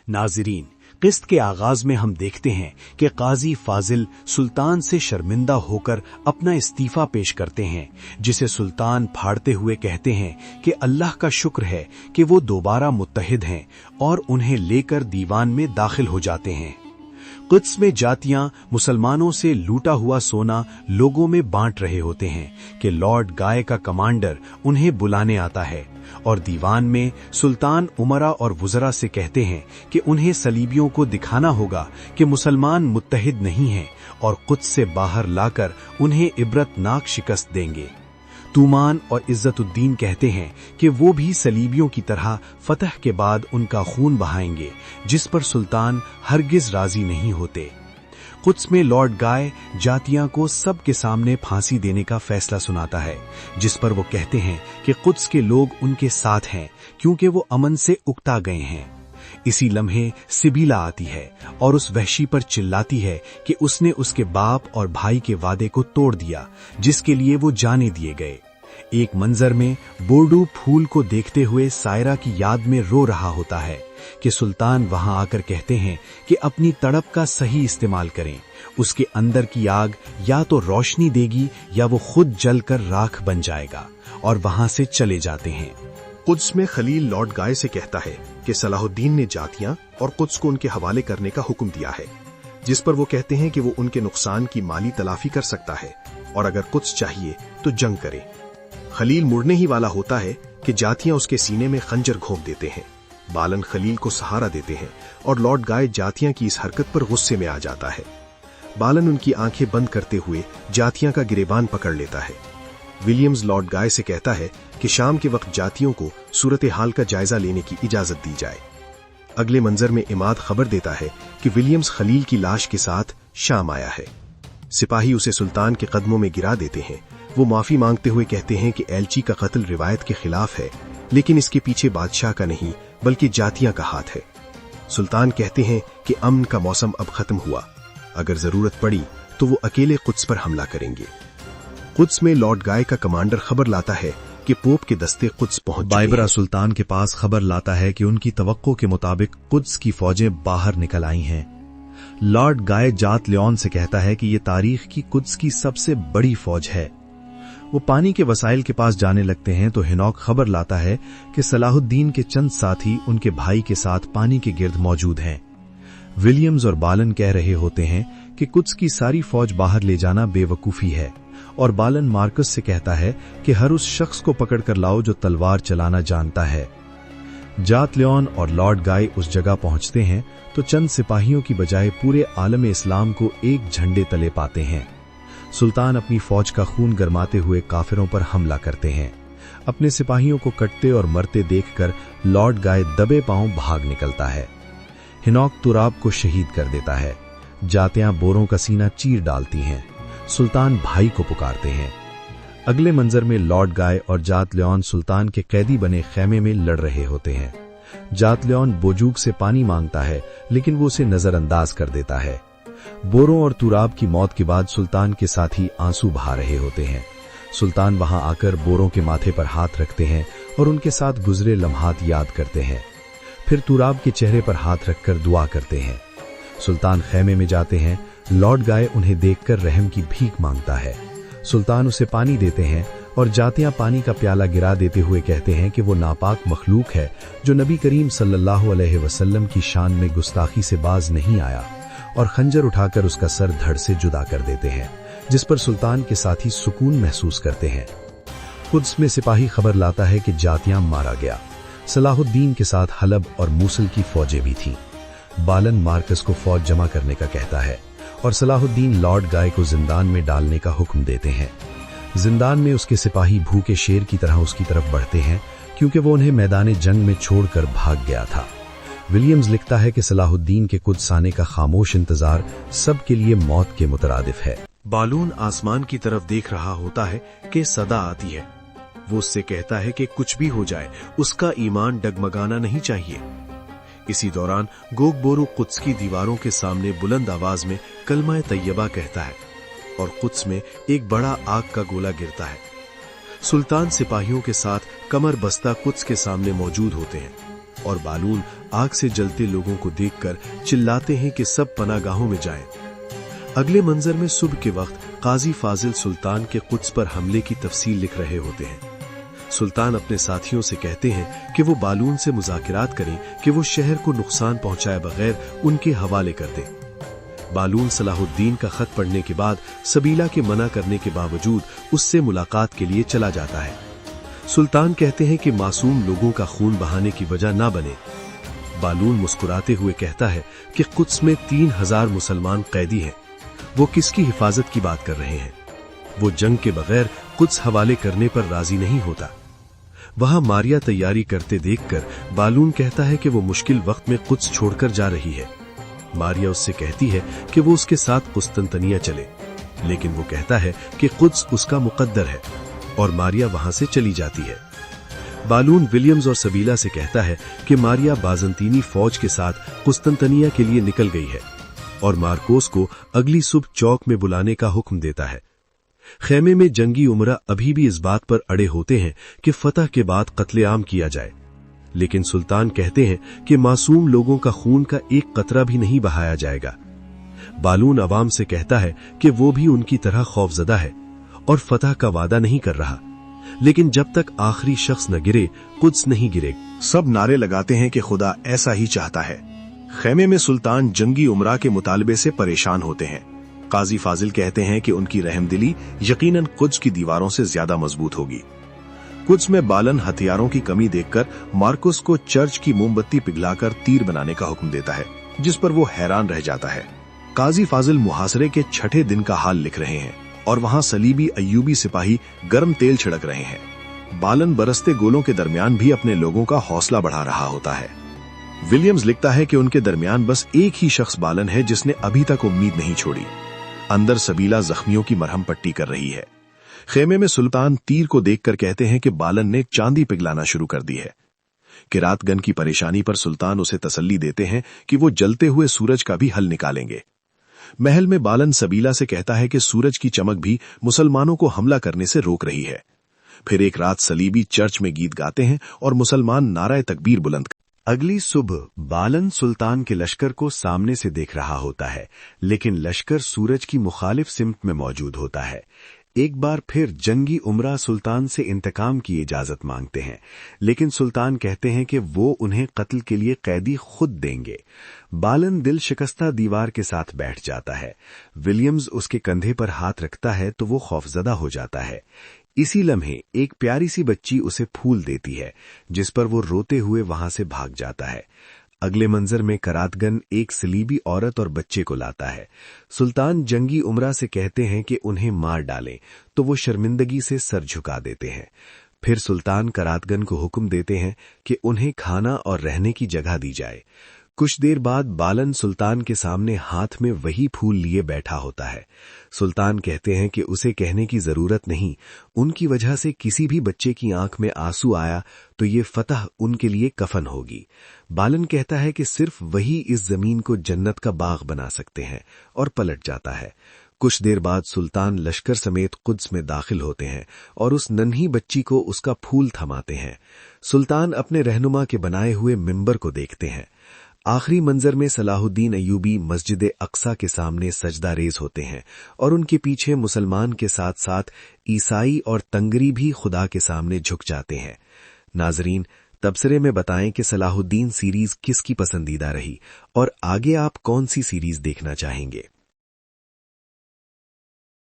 नाज़रीन, किस्त के आगाज में हम देखते हैं कि काजी फाजिल सुल्तान से शर्मिंदा होकर अपना इस्तीफा पेश करते हैं, जिसे सुल्तान फाड़ते हुए कहते हैं कि अल्लाह का शुक्र है कि वो दोबारा मुत्तहिद हैं, और उन्हें लेकर दीवान में दाखिल हो जाते हैं। कुद्स में जातियां मुसलमानों से लूटा हुआ सोना लोगों में बांट रहे होते हैं कि लॉर्ड गाय का कमांडर उन्हें बुलाने आता है, और दीवान में सुल्तान उमरा और वुज़रा से कहते हैं कि उन्हें सलीबियों को दिखाना होगा कि मुसलमान मुत्तहिद नहीं हैं, और कुद्स से बाहर लाकर उन्हें इबरतनाक शिकस्त देंगे। तूमान और इज्जतुद्दीन कहते हैं कि वो भी सलीबियों की तरह फतह के बाद उनका खून बहाएंगे, जिस पर सुल्तान हरगिज राजी नहीं होते। कुद्स में लॉर्ड गाय जातियां को सबके सामने फांसी देने का फैसला सुनाता है, जिस पर वो कहते हैं कि कुद्स के लोग उनके साथ हैं क्योंकि वो अमन से उकता गए हैं। इसी लम्हे सिबीला आती है और उस वहशी पर चिल्लाती है कि उसने उसके बाप और भाई के वादे को तोड़ दिया, जिसके लिए वो जाने दिए गए। एक मंजर में बोर्डू फूल को देखते हुए सायरा की याद में रो रहा होता है कि सुल्तान वहां आकर कहते हैं कि अपनी तड़प का सही इस्तेमाल करें, उसके अंदर की आग या तो रोशनी देगी या वो खुद जलकर राख बन जाएगा, और वहां से चले जाते हैं। कुद्स में खलील लॉर्ड गाय से कहता है कि सलाहुद्दीन ने जातियां और कुद्स को उनके हवाले करने का हुक्म दिया है, जिस पर वो कहते हैं कि वो उनके नुकसान की माली तलाफी कर सकता है, और अगर कुद्स चाहिए तो जंग करे। खलील मुड़ने ही वाला होता है कि जातियां उसके सीने में खंजर घोंप देते हैं। बालन खलील को सहारा देते हैं और लॉर्ड गाय जातियां की इस हरकत पर गुस्से में आ जाता है। बालन उनकी आंखें बंद करते हुए जातियां का गिरेबान पकड़ लेता है। विलियम्स लॉर्ड गाय से कहता है कि शाम के वक्त जातियों को सूरत हाल का जायजा लेने की इजाजत दी जाए। अगले मंजर में इमाद खबर देता है कि विलियम्स खलील की लाश के साथ शाम आया है। सिपाही उसे सुल्तान के कदमों में गिरा देते हैं। वो माफी मांगते हुए कहते हैं कि एलची का कत्ल रिवायत के खिलाफ है, लेकिन इसके पीछे बादशाह का नहीं बल्कि जातियां का हाथ है। सुल्तान कहते हैं कि अमन का मौसम अब खत्म हुआ, अगर जरूरत पड़ी तो वो अकेले कुद्स पर हमला करेंगे। कुद्स में लॉर्ड गाय का कमांडर खबर लाता है कि पोप के दस्ते कुद्स पहुंच चुके हैं। बाइबरा सुल्तान के पास खबर लाता है कि उनकी तवक्को के मुताबिक कुद्स की फौजें बाहर निकल आई हैं। लॉर्ड गाय जात लियोन से कहता है कि ये तारीख की कुद्स की सबसे बड़ी फौज है। वो पानी के वसाइल के पास जाने लगते हैं तो हिनॉक खबर लाता है कि सलाहुद्दीन के चंद साथी उनके भाई के साथ पानी के गिर्द मौजूद हैं। विलियम्स और बालन कह रहे होते हैं कि कुद्स की सारी फौज बाहर ले जाना बेवकूफी है, और बालन मार्कस से कहता है कि हर उस शख्स को पकड़कर लाओ जो तलवार चलाना जानता है। जात लियोन और लॉर्ड गाय उस जगह पहुंचते हैं तो चंद सिपाहियों की बजाय पूरे आलम इस्लाम को एक झंडे तले पाते हैं। सुल्तान अपनी फौज का खून गरमाते हुए काफिरों पर हमला करते हैं। अपने सिपाहियों को कटते और मरते देखकर लॉर्ड गाय दबे पांव भाग निकलता है। हिनॉक तुराब को शहीद कर देता है। जातियां बोरों का सीना चीर डालती हैं। सुल्तान भाई को पुकारते हैं। अगले मंजर में लॉर्ड गाय और जात लियोन सुल्तान के कैदी बने खेमे में लड़ रहे होते हैं। जात लियोन बोजूक से पानी मांगता है, लेकिन वो उसे नजरअंदाज कर देता है। बोरों और तुराब की मौत के बाद सुल्तान के साथी आंसू बहा रहे होते हैं। सुल्तान वहां आकर बोरों के माथे पर हाथ रखते हैं और उनके साथ गुजरे लम्हात याद करते हैं। फिर तुराब के चेहरे पर हाथ रखकर दुआ करते हैं। सुल्तान खेमे में जाते हैं। लॉर्ड गाय उन्हें देखकर रहम की भीख मांगता है। सुल्तान उसे पानी देते हैं और जातियां पानी का प्याला गिरा देते हुए कहते हैं कि वो नापाक मखलूक है जो नबी करीम सल्लल्लाहु अलैहि वसल्लम की शान में गुस्ताखी से बाज नहीं आया, और खंजर उठाकर उसका सर धड़ से जुदा कर देते हैं, जिस पर सुल्तान के साथी सुकून महसूस करते हैं। कुद्स में सिपाही खबर लाता है कि जातियां मारा गया। सलाहुद्दीन के साथ हलब और मूसल की फौजें भी थीं। बालन मार्कस को फौज जमा करने का कहता है और सलाहुद्दीन लॉर्ड गाय को जिंदान में डालने का हुक्म देते हैं। जिंदान में उसके सिपाही भूखे शेर की तरह उसकी तरफ बढ़ते हैं, क्योंकि वो उन्हें मैदान जंग में छोड़कर भाग गया था। विलियम्स लिखता है कि सलाहुद्दीन के कुद्स आने का खामोश इंतजार सबके लिए मौत के मुतरादिफ है। बालून आसमान की तरफ देख रहा होता है कि सदा आती है। वो उससे कहता है कि कुछ भी हो जाए उसका ईमान डगमगाना नहीं चाहिए। इसी दौरान गोग बोरू कुद्स की दीवारों के सामने बुलंद आवाज में कलमा तैयबा कहता है और कुद्स में एक बड़ा आग का गोला गिरता है। सुल्तान सिपाहियों के साथ कमर बस्ता कुद्स के सामने मौजूद होते हैं और बालून आग से जलते लोगों को देखकर चिल्लाते हैं कि सब पनागाहों में जाएं। अगले मंजर में सुबह के वक्त काजी फाजिल सुल्तान के कुद्स पर हमले की तफसील लिख रहे होते हैं। सुल्तान अपने साथियों से कहते हैं कि वो बालून से मुज़ाकिरात करें कि वो शहर को नुकसान पहुंचाए बगैर उनके हवाले कर दें। बालून सलाहुद्दीन का खत पढ़ने के बाद सबीला के मना करने के बावजूद उससे मुलाकात के लिए चला जाता है। सुल्तान कहते हैं कि मासूम लोगों का खून बहाने की वजह ना बने। बालून मुस्कुराते हुए कहता है कि कुद्स में 3000 मुसलमान कैदी हैं। वो किसकी हिफाजत की बात कर रहे हैं? वो जंग के बगैर कुद्स हवाले करने पर राजी नहीं होता। वहां मारिया तैयारी करते देखकर बालून कहता है कि वो मुश्किल वक्त में कुद्स छोड़कर जा रही है। मारिया उससे कहती है कि वो उसके साथ कुस्तंतनिया चले, लेकिन वो कहता है कि कुद्स उसका मुकद्दर है और मारिया वहां से चली जाती है। बालून विलियम्स और सबीला से कहता है कि मारिया बाजंतीनी फौज के साथ कुस्तंतनिया के लिए निकल गई है और मार्कोस को अगली सुबह चौक में बुलाने का हुक्म देता है। खेमे में जंगी उमरा अभी भी इस बात पर अड़े होते हैं कि फतह के बाद कत्लेआम किया जाए, लेकिन सुल्तान कहते हैं कि मासूम लोगों का खून का एक कतरा भी नहीं बहाया जाएगा। बालून अवाम से कहता है कि वो भी उनकी तरह खौफजदा है और फतह का वादा नहीं कर रहा, लेकिन जब तक आखिरी शख्स न गिरे कुद्स नहीं गिरे। सब नारे लगाते हैं कि खुदा ऐसा ही चाहता है। खेमे में सुल्तान जंगी उमरा के मुतालबे से परेशान होते हैं। काजी फाजिल कहते हैं कि उनकी रहमदिली यकीनन कुद्स की दीवारों से ज्यादा मजबूत होगी। कुद्स में बालन हथियारों की कमी देखकर मार्कुस को चर्च की मोमबत्ती पिघलाकर तीर बनाने का हुक्म देता है, जिस पर वो हैरान रह जाता है। काजी फाजिल मुहासरे के 6ठे दिन का हाल लिख रहे हैं और वहां सलीबी अय्यूबी सिपाही गर्म तेल छिड़क रहे हैं। बालन बरसते गोलों के दरमियान भी अपने लोगों का हौसला बढ़ा रहा होता है। विलियम्स लिखता है कि उनके दरमियान बस एक ही शख्स बालन है जिसने अभी तक उम्मीद नहीं छोड़ी। अंदर सबीला जख्मियों की मरहम पट्टी कर रही है। खेमे में सुल्तान तीर को देखकर कहते हैं कि बालन ने चांदी पिघलाना शुरू कर दी है। किरातगन की परेशानी पर सुल्तान उसे तसल्ली देते हैं कि वो जलते हुए सूरज का भी हल निकालेंगे। महल में बालन सबीला से कहता है कि सूरज की चमक भी मुसलमानों को हमला करने से रोक रही है। फिर एक रात सलीबी चर्च में गीत गाते हैं और मुसलमान नाराए तकबीर बुलंद। अगली सुबह बालन सुल्तान के लश्कर को सामने से देख रहा होता है, लेकिन लश्कर सूरज की मुखालिफ सिमत में मौजूद होता है। एक बार फिर जंगी उमरा सुल्तान से इंतकाम की इजाजत मांगते हैं, लेकिन सुल्तान कहते हैं कि वो उन्हें कत्ल के लिए कैदी खुद देंगे। बालन दिल शिकस्ता दीवार के साथ बैठ जाता है। विलियम्स उसके कंधे पर हाथ रखता है तो वो खौफजदा हो जाता है। इसी लम्हे एक प्यारी सी बच्ची उसे फूल देती है, जिस पर वो रोते हुए वहां से भाग जाता है। अगले मंजर में करातगन एक सलीबी औरत और बच्चे को लाता है। सुल्तान जंगी उमरा से कहते हैं कि उन्हें मार डालें, तो वो शर्मिंदगी से सर झुका देते हैं। फिर सुल्तान करातगन को हुक्म देते हैं कि उन्हें खाना और रहने की जगह दी जाए। कुछ देर बाद बालन सुल्तान के सामने हाथ में वही फूल लिए बैठा होता है। सुल्तान कहते हैं कि उसे कहने की जरूरत नहीं, उनकी वजह से किसी भी बच्चे की आंख में आंसू आया तो ये फतह उनके लिए कफन होगी। बालन कहता है कि सिर्फ वही इस जमीन को जन्नत का बाग बना सकते हैं और पलट जाता है। कुछ देर बाद सुल्तान लश्कर समेत कुद्स में दाखिल होते हैं और उस नन्ही बच्ची को उसका फूल थमाते हैं। सुल्तान अपने रहनुमा के बनाए हुए मिंबर को देखते हैं। आखिरी मंजर में सलाहुद्दीन अय्यूबी मस्जिद अक्सा के सामने सजदा रेज होते हैं और उनके पीछे मुसलमान के साथ साथ ईसाई और तंगरी भी खुदा के सामने झुक जाते हैं। नाजरीन, तबसरे में बताएं कि सलाहुद्दीन सीरीज किसकी पसंदीदा रही और आगे आप कौन सी सीरीज देखना चाहेंगे।